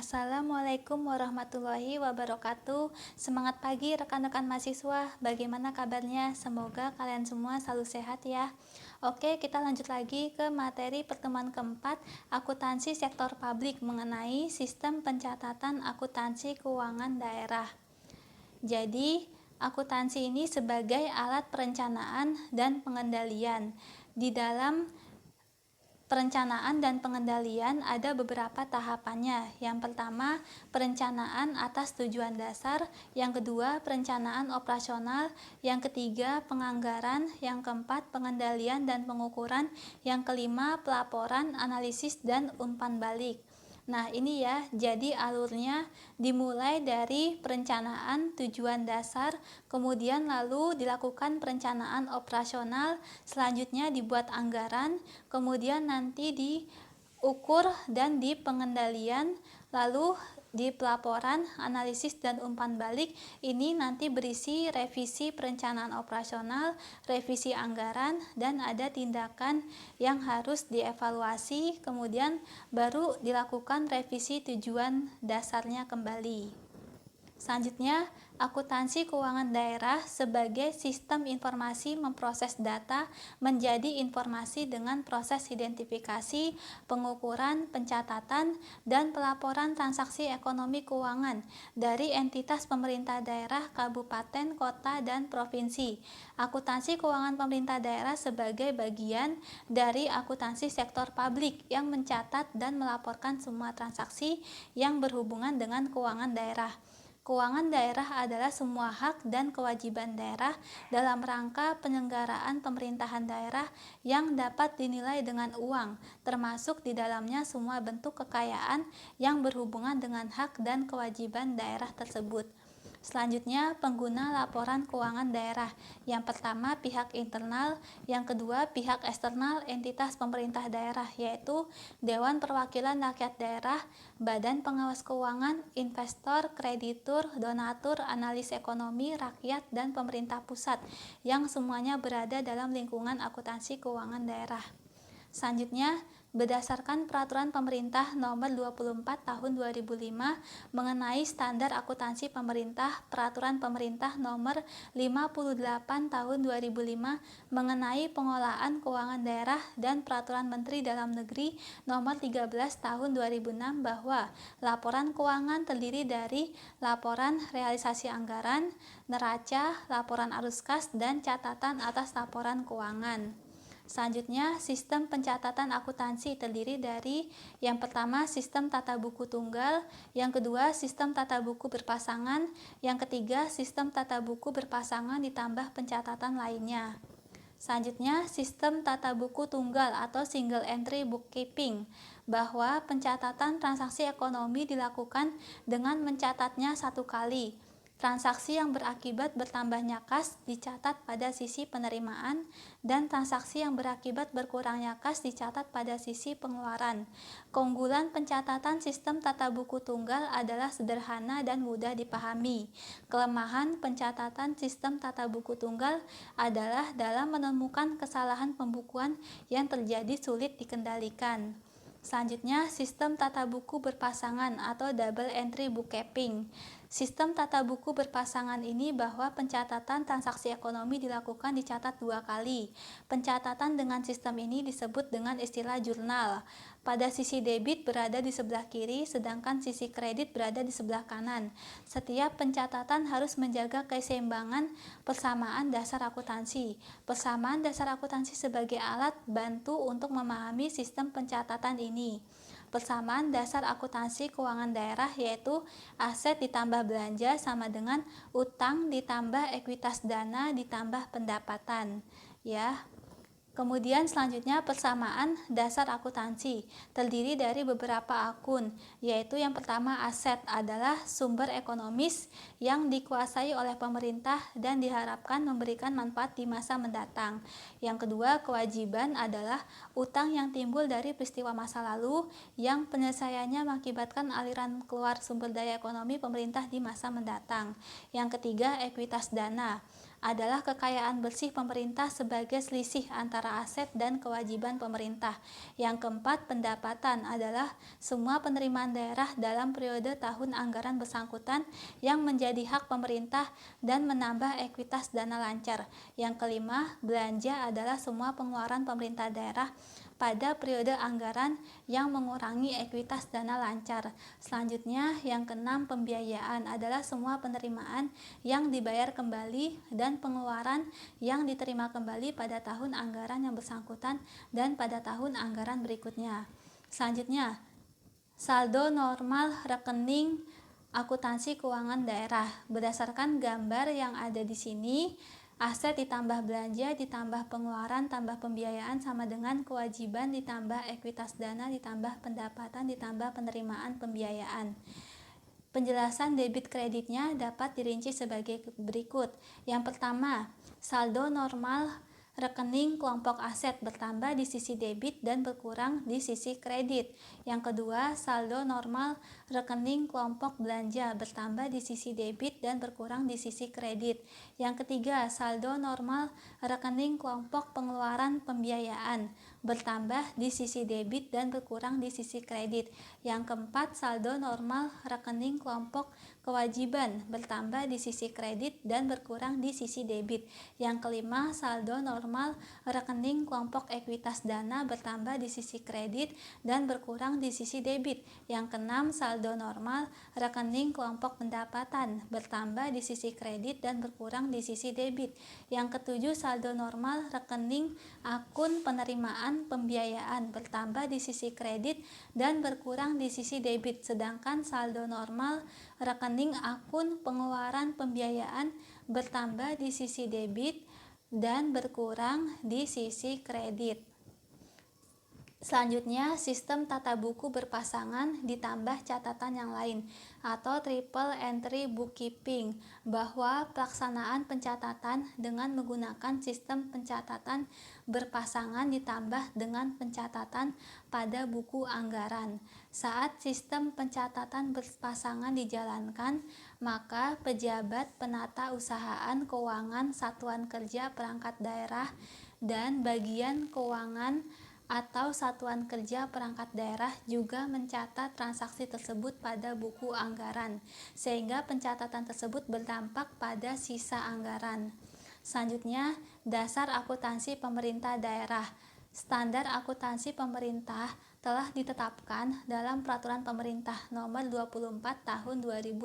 Assalamualaikum warahmatullahi wabarakatuh. Semangat pagi rekan-rekan mahasiswa. Bagaimana kabarnya? Semoga kalian semua selalu sehat ya. Oke, kita lanjut lagi ke materi pertemuan keempat, akuntansi sektor publik mengenai sistem pencatatan akuntansi keuangan daerah. Jadi, akuntansi ini sebagai alat perencanaan dan pengendalian. Di dalam perencanaan dan pengendalian ada beberapa tahapannya. Yang pertama, perencanaan atas tujuan dasar. Yang kedua, perencanaan operasional. Yang ketiga, penganggaran. Yang keempat, pengendalian dan pengukuran. Yang kelima, pelaporan, analisis, dan umpan balik. Nah, ini ya, jadi alurnya dimulai dari perencanaan tujuan dasar, kemudian lalu dilakukan perencanaan operasional, selanjutnya dibuat anggaran, kemudian nanti diukur dan di pengendalian, lalu di pelaporan, analisis, dan umpan balik. Ini nanti berisi revisi perencanaan operasional, revisi anggaran, dan ada tindakan yang harus dievaluasi, kemudian baru dilakukan revisi tujuan dasarnya kembali. Selanjutnya, akuntansi keuangan daerah sebagai sistem informasi memproses data menjadi informasi dengan proses identifikasi, pengukuran, pencatatan, dan pelaporan transaksi ekonomi keuangan dari entitas pemerintah daerah, kabupaten, kota, dan provinsi. Akuntansi keuangan pemerintah daerah sebagai bagian dari akuntansi sektor publik yang mencatat dan melaporkan semua transaksi yang berhubungan dengan keuangan daerah. Keuangan daerah adalah semua hak dan kewajiban daerah dalam rangka penyelenggaraan pemerintahan daerah yang dapat dinilai dengan uang, termasuk di dalamnya semua bentuk kekayaan yang berhubungan dengan hak dan kewajiban daerah tersebut. Selanjutnya, pengguna laporan keuangan daerah. Yang pertama, pihak internal. Yang kedua, pihak eksternal entitas pemerintah daerah, yaitu Dewan Perwakilan Rakyat Daerah, Badan Pengawas Keuangan, investor, kreditur, donatur, analis ekonomi, rakyat, dan pemerintah pusat, yang semuanya berada dalam lingkungan akuntansi keuangan daerah. Selanjutnya, berdasarkan Peraturan Pemerintah Nomor 24 Tahun 2005 mengenai standar akuntansi pemerintah, Peraturan Pemerintah Nomor 58 Tahun 2005 mengenai pengolahan keuangan daerah, dan Peraturan Menteri Dalam Negeri Nomor 13 Tahun 2006 bahwa laporan keuangan terdiri dari laporan realisasi anggaran, neraca, laporan arus kas, dan catatan atas laporan keuangan. Selanjutnya, sistem pencatatan akuntansi terdiri dari yang pertama sistem tata buku tunggal, yang kedua sistem tata buku berpasangan, yang ketiga sistem tata buku berpasangan ditambah pencatatan lainnya. Selanjutnya, sistem tata buku tunggal atau single entry bookkeeping, bahwa pencatatan transaksi ekonomi dilakukan dengan mencatatnya satu kali. Transaksi yang berakibat bertambahnya kas dicatat pada sisi penerimaan, dan transaksi yang berakibat berkurangnya kas dicatat pada sisi pengeluaran. Keunggulan pencatatan sistem tata buku tunggal adalah sederhana dan mudah dipahami. Kelemahan pencatatan sistem tata buku tunggal adalah dalam menemukan kesalahan pembukuan yang terjadi sulit dikendalikan. Selanjutnya, sistem tata buku berpasangan atau double entry bookkeeping. Sistem tata buku berpasangan ini bahwa pencatatan transaksi ekonomi dicatat dua kali. Pencatatan dengan sistem ini disebut dengan istilah jurnal. Pada sisi debit berada di sebelah kiri, sedangkan sisi kredit berada di sebelah kanan. Setiap pencatatan harus menjaga keseimbangan persamaan dasar akuntansi. Persamaan dasar akuntansi sebagai alat bantu untuk memahami sistem pencatatan ini. Persamaan dasar akuntansi keuangan daerah yaitu aset ditambah belanja sama dengan utang ditambah ekuitas dana ditambah pendapatan, ya. Kemudian selanjutnya persamaan dasar akuntansi terdiri dari beberapa akun, yaitu yang pertama aset adalah sumber ekonomis yang dikuasai oleh pemerintah dan diharapkan memberikan manfaat di masa mendatang. Yang kedua, kewajiban adalah utang yang timbul dari peristiwa masa lalu yang penyelesaiannya mengakibatkan aliran keluar sumber daya ekonomi pemerintah di masa mendatang. Yang ketiga, ekuitas dana adalah kekayaan bersih pemerintah sebagai selisih antara aset dan kewajiban pemerintah. Yang keempat, pendapatan adalah semua penerimaan daerah dalam periode tahun anggaran bersangkutan yang menjadi hak pemerintah dan menambah ekuitas dana lancar. Yang kelima, belanja adalah semua pengeluaran pemerintah daerah pada periode anggaran yang mengurangi ekuitas dana lancar. Selanjutnya, yang keenam, pembiayaan adalah semua penerimaan yang dibayar kembali dan pengeluaran yang diterima kembali pada tahun anggaran yang bersangkutan dan pada tahun anggaran berikutnya. Selanjutnya, saldo normal rekening akuntansi keuangan daerah. Berdasarkan gambar yang ada di sini, aset ditambah belanja ditambah pengeluaran tambah pembiayaan sama dengan kewajiban ditambah ekuitas dana ditambah pendapatan ditambah penerimaan pembiayaan. Penjelasan debit kreditnya dapat dirinci sebagai berikut. Yang pertama, saldo normal rekening kelompok aset bertambah di sisi debit dan berkurang di sisi kredit. Yang kedua, saldo normal rekening kelompok belanja bertambah di sisi debit dan berkurang di sisi kredit. Yang ketiga, saldo normal rekening kelompok pengeluaran pembiayaan bertambah di sisi debit dan berkurang di sisi kredit. Yang keempat, saldo normal rekening kelompok kewajiban bertambah di sisi kredit dan berkurang di sisi debit. Yang kelima, saldo normal rekening kelompok ekuitas dana bertambah di sisi kredit dan berkurang di sisi debit. Yang keenam, saldo normal rekening kelompok pendapatan bertambah di sisi kredit dan berkurang di sisi debit. Yang ketujuh, saldo normal rekening akun penerimaan pembiayaan bertambah di sisi kredit dan berkurang di sisi debit, sedangkan saldo normal rekening akun pengeluaran pembiayaan bertambah di sisi debit dan berkurang di sisi kredit. Selanjutnya, sistem tata buku berpasangan ditambah catatan yang lain atau triple entry bookkeeping, bahwa pelaksanaan pencatatan dengan menggunakan sistem pencatatan berpasangan ditambah dengan pencatatan pada buku anggaran. Saat sistem pencatatan berpasangan dijalankan, maka pejabat penata usahaan keuangan satuan kerja perangkat daerah dan bagian keuangan atau satuan kerja perangkat daerah juga mencatat transaksi tersebut pada buku anggaran, sehingga pencatatan tersebut berdampak pada sisa anggaran. Selanjutnya, dasar akuntansi pemerintah daerah. Standar akuntansi pemerintah telah ditetapkan dalam Peraturan Pemerintah Nomor 24 Tahun 2005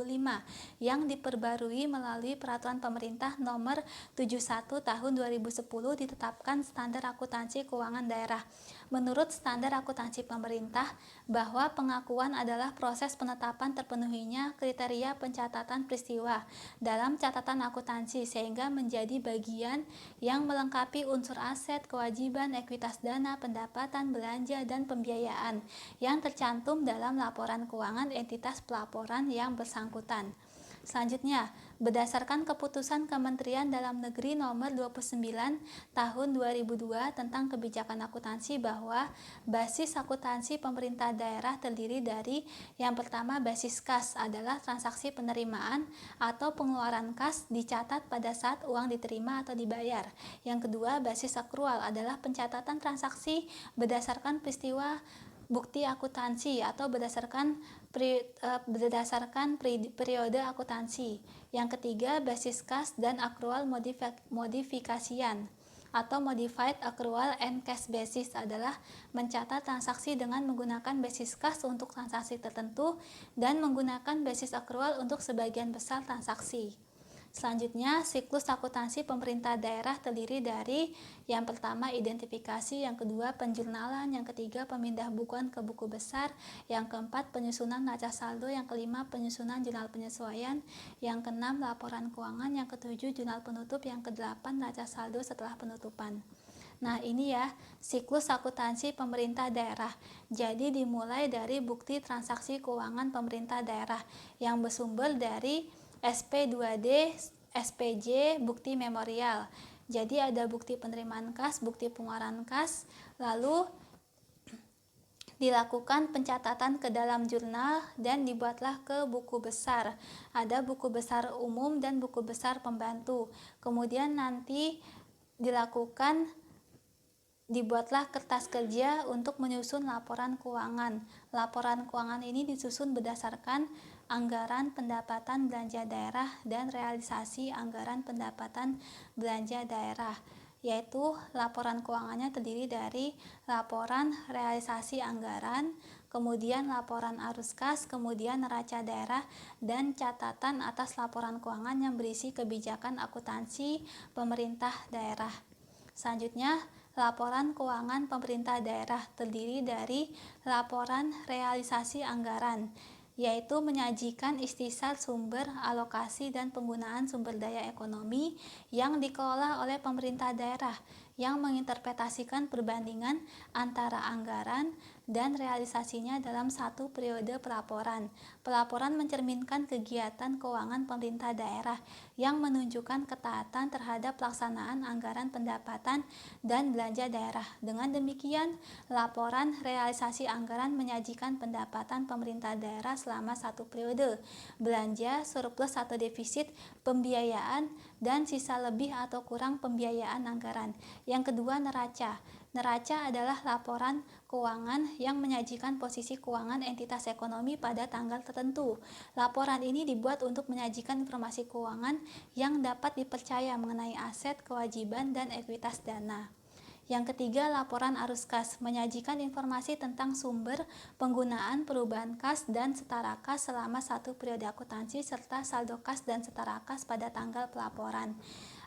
yang diperbarui melalui Peraturan Pemerintah Nomor 71 Tahun 2010 ditetapkan standar akuntansi keuangan daerah. Menurut standar akuntansi pemerintah, bahwa pengakuan adalah proses penetapan terpenuhinya kriteria pencatatan peristiwa dalam catatan akuntansi sehingga menjadi bagian yang melengkapi unsur aset, kewajiban, ekuitas dana, pendapatan, belanja, dan pembiayaan yang tercantum dalam laporan keuangan entitas pelaporan yang bersangkutan. Selanjutnya, berdasarkan keputusan Kementerian Dalam Negeri Nomor 29 Tahun 2002 tentang kebijakan akuntansi, bahwa basis akuntansi pemerintah daerah terdiri dari yang pertama, basis kas adalah transaksi penerimaan atau pengeluaran kas dicatat pada saat uang diterima atau dibayar. Yang kedua, basis akrual adalah pencatatan transaksi berdasarkan peristiwa bukti akuntansi atau berdasarkan periode akuntansi. Yang ketiga, basis kas dan akrual modifikasian atau modified accrual and cash basis adalah mencatat transaksi dengan menggunakan basis kas untuk transaksi tertentu dan menggunakan basis akrual untuk sebagian besar transaksi. Selanjutnya, siklus akuntansi pemerintah daerah terdiri dari yang pertama, identifikasi, yang kedua, penjurnalan, yang ketiga, pemindah bukuan ke buku besar, yang keempat, penyusunan neraca saldo, yang kelima, penyusunan jurnal penyesuaian, yang keenam, laporan keuangan, yang ketujuh, jurnal penutup, yang kedelapan, neraca saldo setelah penutupan. Nah, ini ya siklus akuntansi pemerintah daerah. Jadi dimulai dari bukti transaksi keuangan pemerintah daerah yang bersumber dari SP2D, SPJ, bukti memorial. Jadi ada bukti penerimaan kas, bukti pengeluaran kas, lalu Dilakukan pencatatan ke dalam jurnal dan dibuatlah ke buku besar. Ada buku besar umum dan buku besar pembantu. Kemudian nanti dibuatlah kertas kerja untuk menyusun laporan keuangan. Laporan keuangan ini disusun berdasarkan anggaran pendapatan belanja daerah dan realisasi anggaran pendapatan belanja daerah, yaitu laporan keuangannya terdiri dari laporan realisasi anggaran, kemudian laporan arus kas, kemudian neraca daerah, dan catatan atas laporan keuangan yang berisi kebijakan akuntansi pemerintah daerah. Selanjutnya, laporan keuangan pemerintah daerah terdiri dari laporan realisasi anggaran, yaitu menyajikan istisar sumber alokasi dan penggunaan sumber daya ekonomi yang dikelola oleh pemerintah daerah, yang menginterpretasikan perbandingan antara anggaran dan realisasinya dalam satu periode pelaporan. Pelaporan mencerminkan kegiatan keuangan pemerintah daerah yang menunjukkan ketaatan terhadap pelaksanaan anggaran pendapatan dan belanja daerah. Dengan demikian, laporan realisasi anggaran menyajikan pendapatan pemerintah daerah selama satu periode, belanja, surplus atau defisit, pembiayaan, dan sisa lebih atau kurang pembiayaan anggaran. Yang kedua, neraca. Neraca adalah laporan keuangan yang menyajikan posisi keuangan entitas ekonomi pada tanggal tertentu. Laporan ini dibuat untuk menyajikan informasi keuangan yang dapat dipercaya mengenai aset, kewajiban, dan ekuitas dana. Yang ketiga, laporan arus kas menyajikan informasi tentang sumber, penggunaan, perubahan kas, dan setara kas selama satu periode akuntansi serta saldo kas dan setara kas pada tanggal pelaporan.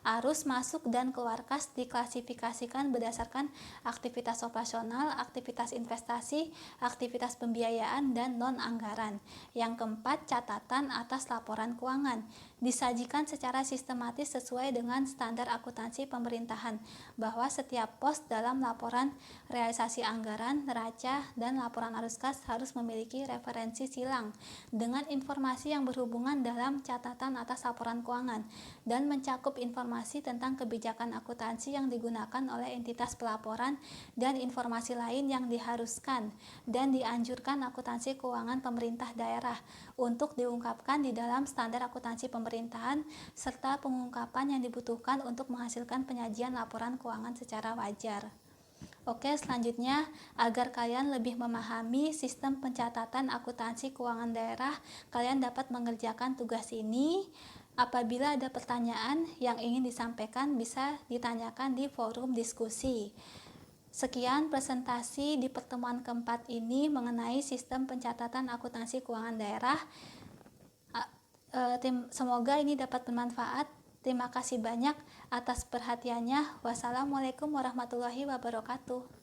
Arus masuk dan keluar kas diklasifikasikan berdasarkan aktivitas operasional, aktivitas investasi, aktivitas pembiayaan, dan non-anggaran. Yang keempat, catatan atas laporan keuangan disajikan secara sistematis sesuai dengan standar akuntansi pemerintahan, bahwa setiap pos dalam laporan realisasi anggaran, neraca, dan laporan arus kas harus memiliki referensi silang dengan informasi yang berhubungan dalam catatan atas laporan keuangan dan mencakup informasi tentang kebijakan akuntansi yang digunakan oleh entitas pelaporan dan informasi lain yang diharuskan dan dianjurkan akuntansi keuangan pemerintah daerah untuk diungkapkan di dalam standar akuntansi pemerintahan serta pengungkapan yang dibutuhkan untuk menghasilkan penyajian laporan keuangan secara wajar. Oke, selanjutnya agar kalian lebih memahami sistem pencatatan akuntansi keuangan daerah, kalian dapat mengerjakan tugas ini. Apabila ada pertanyaan yang ingin disampaikan, bisa ditanyakan di forum diskusi. Sekian presentasi di pertemuan keempat ini mengenai sistem pencatatan akuntansi keuangan daerah. Semoga ini dapat bermanfaat. Terima kasih banyak atas perhatiannya. Wassalamualaikum warahmatullahi wabarakatuh.